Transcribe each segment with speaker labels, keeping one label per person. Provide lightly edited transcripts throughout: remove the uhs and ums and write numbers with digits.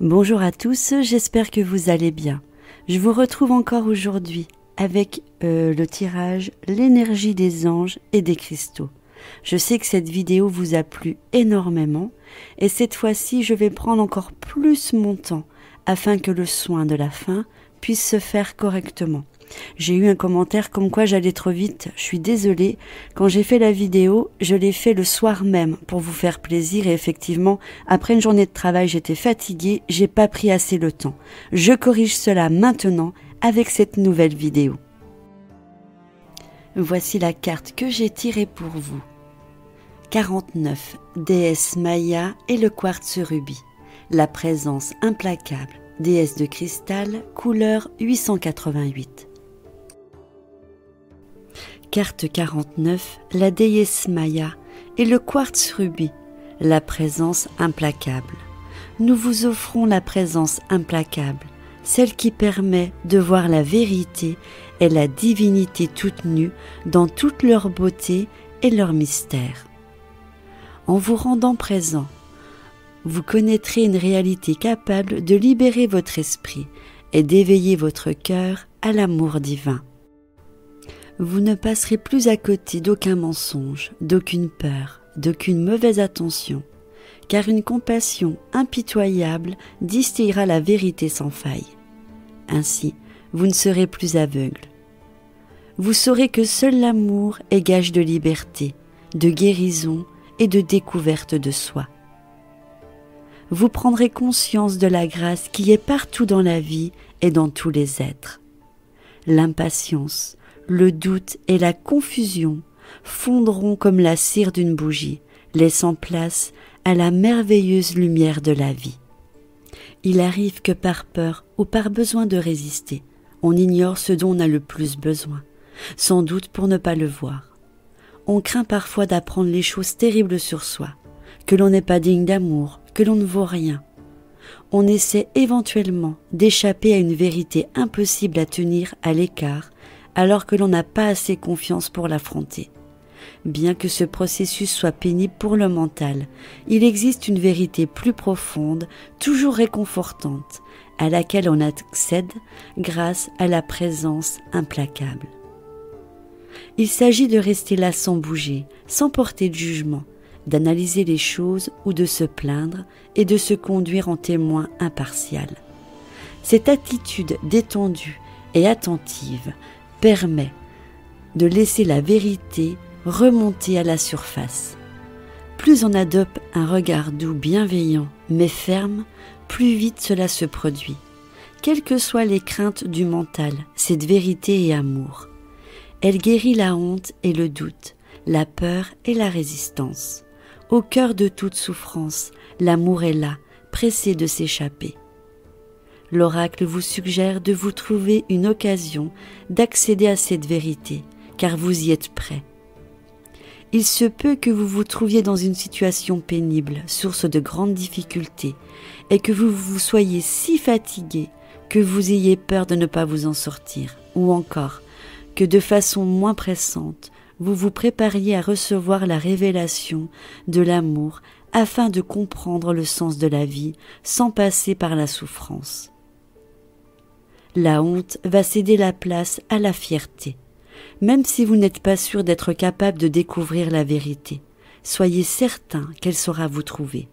Speaker 1: Bonjour à tous, j'espère que vous allez bien. Je vous retrouve encore aujourd'hui avec le tirage « L'énergie des anges et des cristaux ». Je sais que cette vidéo vous a plu énormément et cette fois-ci je vais prendre encore plus mon temps afin que le soin de la fin puisse se faire correctement. J'ai eu un commentaire comme quoi j'allais trop vite, je suis désolée. Quand j'ai fait la vidéo, je l'ai fait le soir même pour vous faire plaisir et effectivement, après une journée de travail, j'étais fatiguée, j'ai pas pris assez le temps. Je corrige cela maintenant avec cette nouvelle vidéo. Voici la carte que j'ai tirée pour vous. 49, déesse Maya et le quartz rubis. La présence implacable, déesse de cristal, couleur 888. Carte 49, la déesse Maya et le quartz rubis, la présence implacable. Nous vous offrons la présence implacable, celle qui permet de voir la vérité et la divinité toute nue dans toute leur beauté et leur mystère. En vous rendant présent, vous connaîtrez une réalité capable de libérer votre esprit et d'éveiller votre cœur à l'amour divin. Vous ne passerez plus à côté d'aucun mensonge, d'aucune peur, d'aucune mauvaise attention, car une compassion impitoyable distillera la vérité sans faille. Ainsi, vous ne serez plus aveugle. Vous saurez que seul l'amour est gage de liberté, de guérison et de découverte de soi. Vous prendrez conscience de la grâce qui est partout dans la vie et dans tous les êtres. L'impatience, le doute et la confusion fondront comme la cire d'une bougie, laissant place à la merveilleuse lumière de la vie. Il arrive que par peur ou par besoin de résister, on ignore ce dont on a le plus besoin, sans doute pour ne pas le voir. On craint parfois d'apprendre les choses terribles sur soi, que l'on n'est pas digne d'amour, que l'on ne vaut rien. On essaie éventuellement d'échapper à une vérité impossible à tenir à l'écart, alors que l'on n'a pas assez confiance pour l'affronter. Bien que ce processus soit pénible pour le mental, il existe une vérité plus profonde, toujours réconfortante, à laquelle on accède grâce à la présence implacable. Il s'agit de rester là sans bouger, sans porter de jugement, d'analyser les choses ou de se plaindre et de se conduire en témoin impartial. Cette attitude détendue et attentive permet de laisser la vérité remonter à la surface. Plus on adopte un regard doux, bienveillant, mais ferme, plus vite cela se produit. Quelles que soient les craintes du mental, cette vérité est amour. Elle guérit la honte et le doute, la peur et la résistance. Au cœur de toute souffrance, l'amour est là, pressé de s'échapper. L'oracle vous suggère de vous trouver une occasion d'accéder à cette vérité, car vous y êtes prêt. Il se peut que vous vous trouviez dans une situation pénible, source de grandes difficultés, et que vous vous soyez si fatigué que vous ayez peur de ne pas vous en sortir, ou encore que de façon moins pressante, vous vous prépariez à recevoir la révélation de l'amour afin de comprendre le sens de la vie sans passer par la souffrance. La honte va céder la place à la fierté. Même si vous n'êtes pas sûr d'être capable de découvrir la vérité, soyez certain qu'elle saura vous trouver.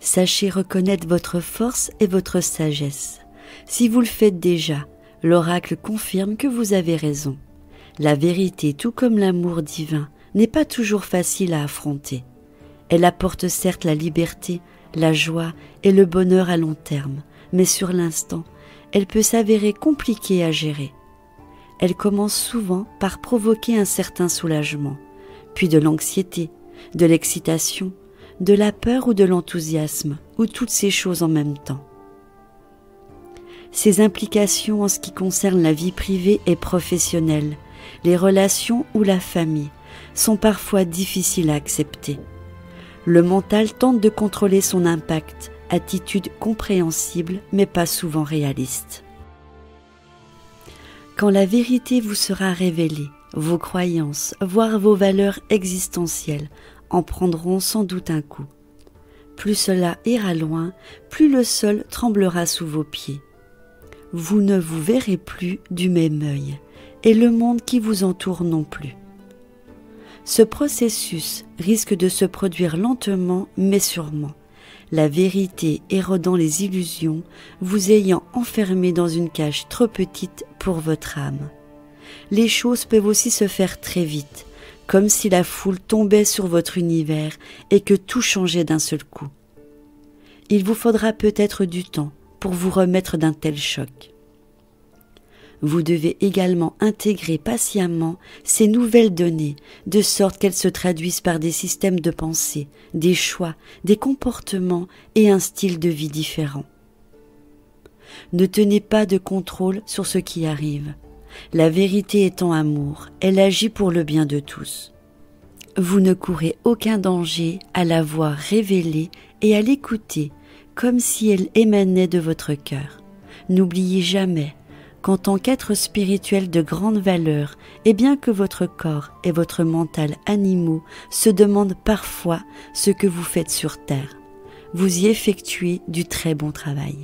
Speaker 1: Sachez reconnaître votre force et votre sagesse. Si vous le faites déjà, l'oracle confirme que vous avez raison. La vérité, tout comme l'amour divin, n'est pas toujours facile à affronter. Elle apporte certes la liberté, la joie et le bonheur à long terme, mais sur l'instant, elle peut s'avérer compliquée à gérer. Elle commence souvent par provoquer un certain soulagement, puis de l'anxiété, de l'excitation, de la peur ou de l'enthousiasme, ou toutes ces choses en même temps. Ses implications en ce qui concerne la vie privée et professionnelle, les relations ou la famille, sont parfois difficiles à accepter. Le mental tente de contrôler son impact, attitude compréhensible mais pas souvent réaliste. Quand la vérité vous sera révélée, vos croyances, voire vos valeurs existentielles en prendront sans doute un coup. Plus cela ira loin, plus le sol tremblera sous vos pieds. Vous ne vous verrez plus du même œil, et le monde qui vous entoure non plus. Ce processus risque de se produire lentement mais sûrement, la vérité érodant les illusions, vous ayant enfermé dans une cage trop petite pour votre âme. Les choses peuvent aussi se faire très vite, comme si la foule tombait sur votre univers et que tout changeait d'un seul coup. Il vous faudra peut-être du temps pour vous remettre d'un tel choc. Vous devez également intégrer patiemment ces nouvelles données, de sorte qu'elles se traduisent par des systèmes de pensée, des choix, des comportements et un style de vie différent. Ne tenez pas de contrôle sur ce qui arrive. La vérité étant amour, elle agit pour le bien de tous. Vous ne courez aucun danger à la voir révélée et à l'écouter, comme si elle émanait de votre cœur. N'oubliez jamais qu'en tant qu'être spirituel de grande valeur, et bien que votre corps et votre mental animaux se demandent parfois ce que vous faites sur terre, vous y effectuez du très bon travail.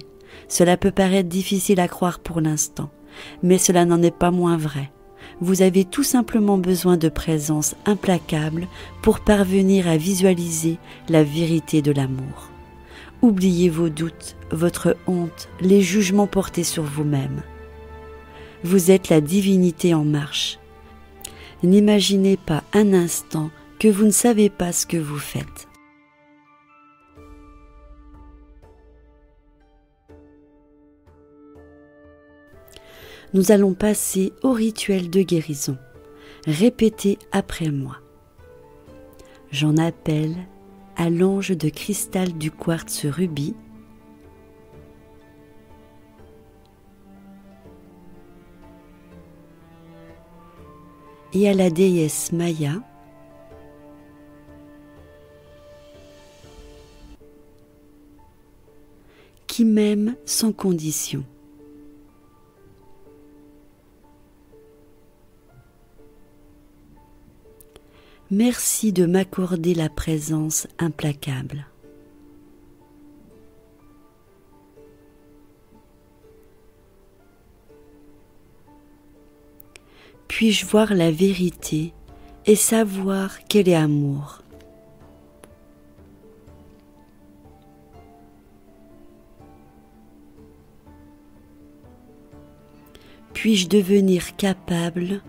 Speaker 1: Cela peut paraître difficile à croire pour l'instant, mais cela n'en est pas moins vrai. Vous avez tout simplement besoin de présence implacable pour parvenir à visualiser la vérité de l'amour. Oubliez vos doutes, votre honte, les jugements portés sur vous-même. Vous êtes la divinité en marche. N'imaginez pas un instant que vous ne savez pas ce que vous faites. Nous allons passer au rituel de guérison. Répétez après moi. J'en appelle à l'ange de cristal du quartz rubis, et à la déesse Maya, qui m'aime sans condition. Merci de m'accorder la présence implacable. Puis-je voir la vérité et savoir qu'elle est amour? Puis-je devenir capable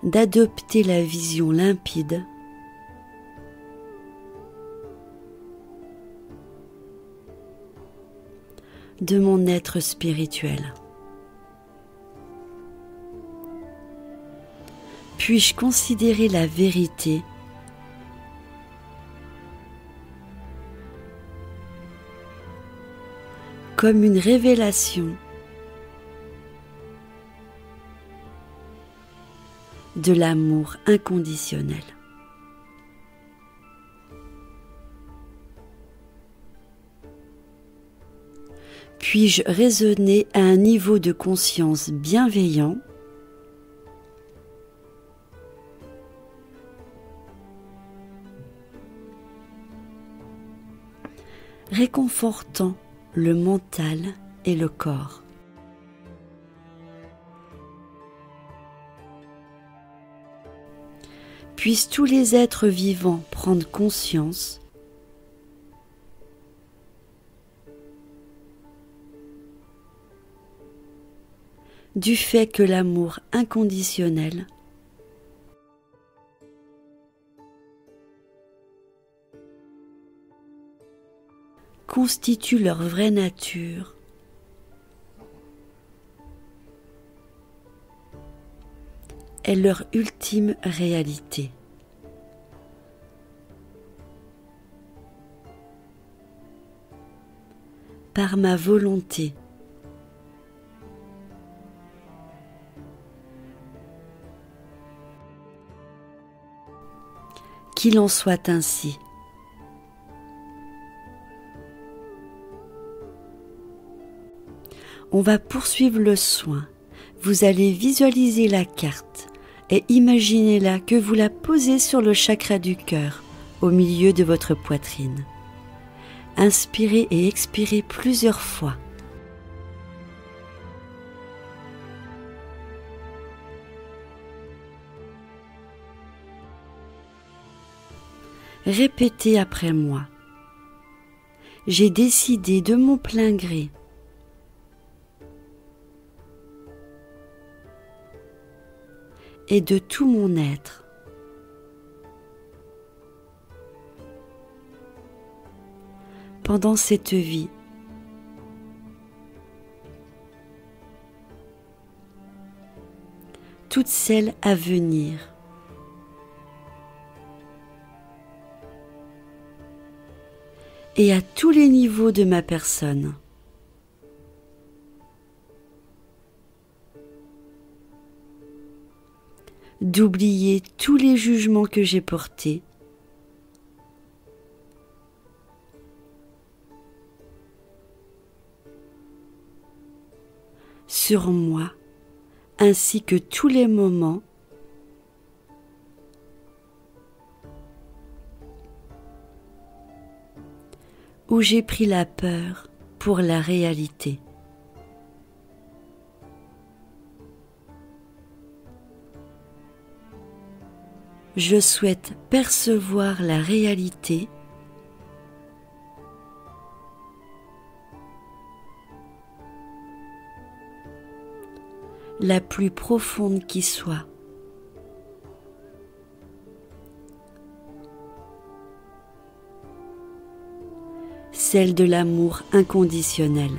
Speaker 1: d'adopter la vision limpide de mon être spirituel? Puis-je considérer la vérité comme une révélation de l'amour inconditionnel? Puis-je raisonner à un niveau de conscience bienveillant réconfortant le mental et le corps? Puissent tous les êtres vivants prendre conscience du fait que l'amour inconditionnel constitue leur vraie nature et leur ultime réalité. Par ma volonté, qu'il en soit ainsi. On va poursuivre le soin. Vous allez visualiser la carte et imaginez-la que vous la posez sur le chakra du cœur, au milieu de votre poitrine. Inspirez et expirez plusieurs fois. Répétez après moi. J'ai décidé de mon plein gré et de tout mon être pendant cette vie toutes celles à venir et à tous les niveaux de ma personne. D'oublier tous les jugements que j'ai portés sur moi, ainsi que tous les moments où j'ai pris la peur pour la réalité. Je souhaite percevoir la réalité la plus profonde qui soit. Celle de l'amour inconditionnel.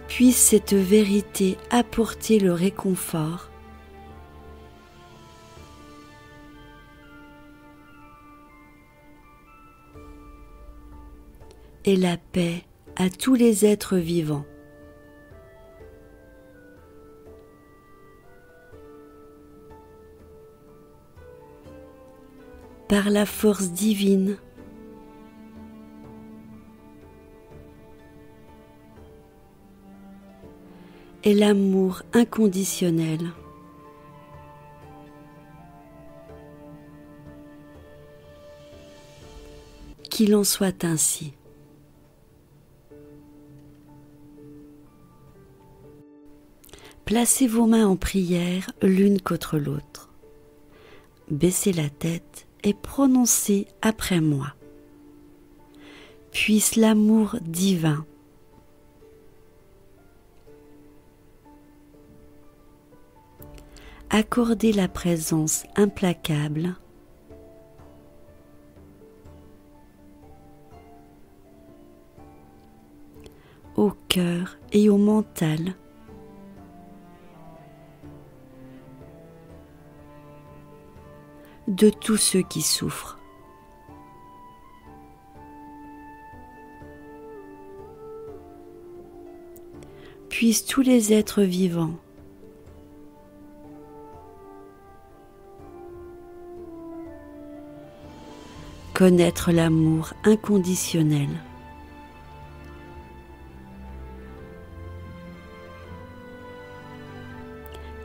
Speaker 1: Puisse cette vérité apporter le réconfort et la paix à tous les êtres vivants. Par la force divine, et l'amour inconditionnel, qu'il en soit ainsi. Placez vos mains en prière l'une contre l'autre. Baissez la tête et prononcez après moi. Puisse l'amour divin accorder la présence implacable au cœur et au mental de tous ceux qui souffrent. Puissent tous les êtres vivants connaître l'amour inconditionnel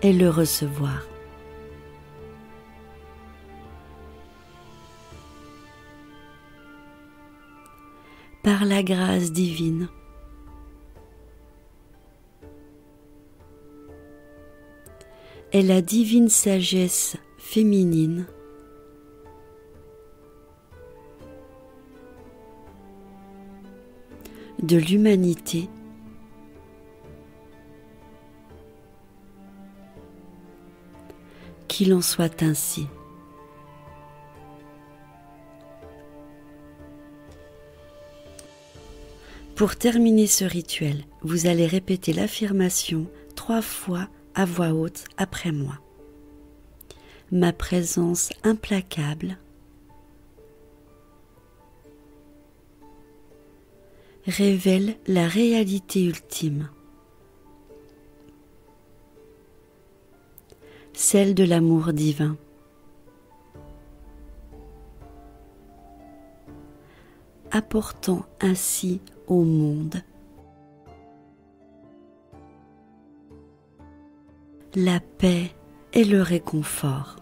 Speaker 1: et le recevoir. Par la grâce divine, et la divine sagesse féminine, de l'humanité, qu'il en soit ainsi. Pour terminer ce rituel, vous allez répéter l'affirmation 3 fois à voix haute après moi. Ma présence implacable révèle la réalité ultime, celle de l'amour divin. Apportant ainsi au monde. La paix et le réconfort.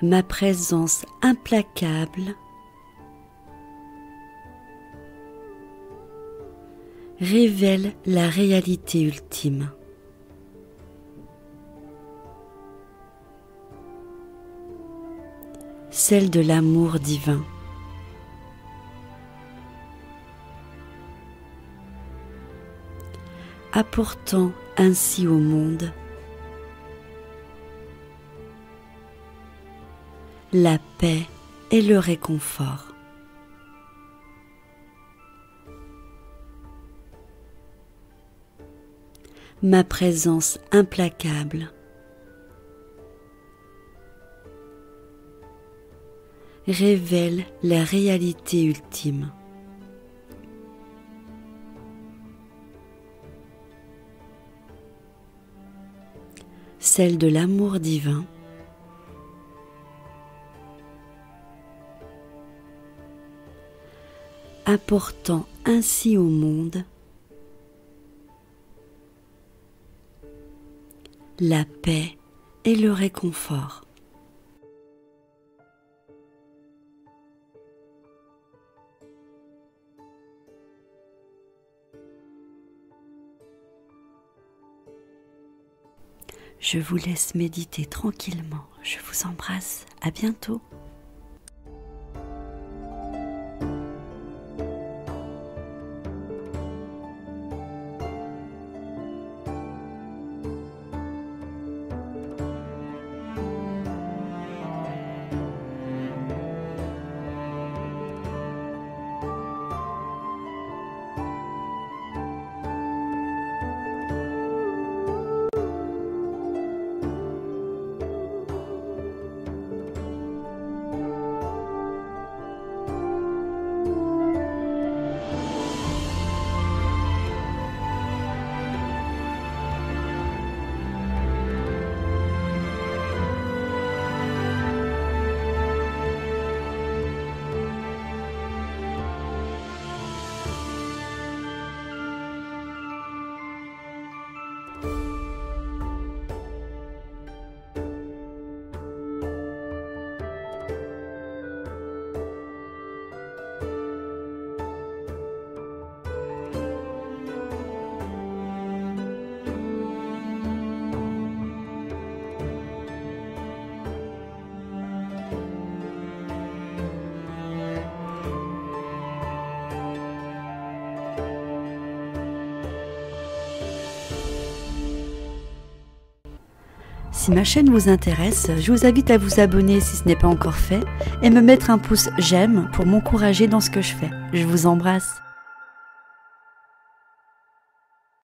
Speaker 1: Ma présence implacable révèle la réalité ultime. Celle de l'amour divin. Apportant ainsi au monde la paix et le réconfort. Ma présence implacable révèle la réalité ultime. Celle de l'amour divin, apportant ainsi au monde la paix et le réconfort. Je vous laisse méditer tranquillement. Je vous embrasse. À bientôt. Si ma chaîne vous intéresse, je vous invite à vous abonner si ce n'est pas encore fait et me mettre un pouce j'aime pour m'encourager dans ce que je fais. Je vous embrasse.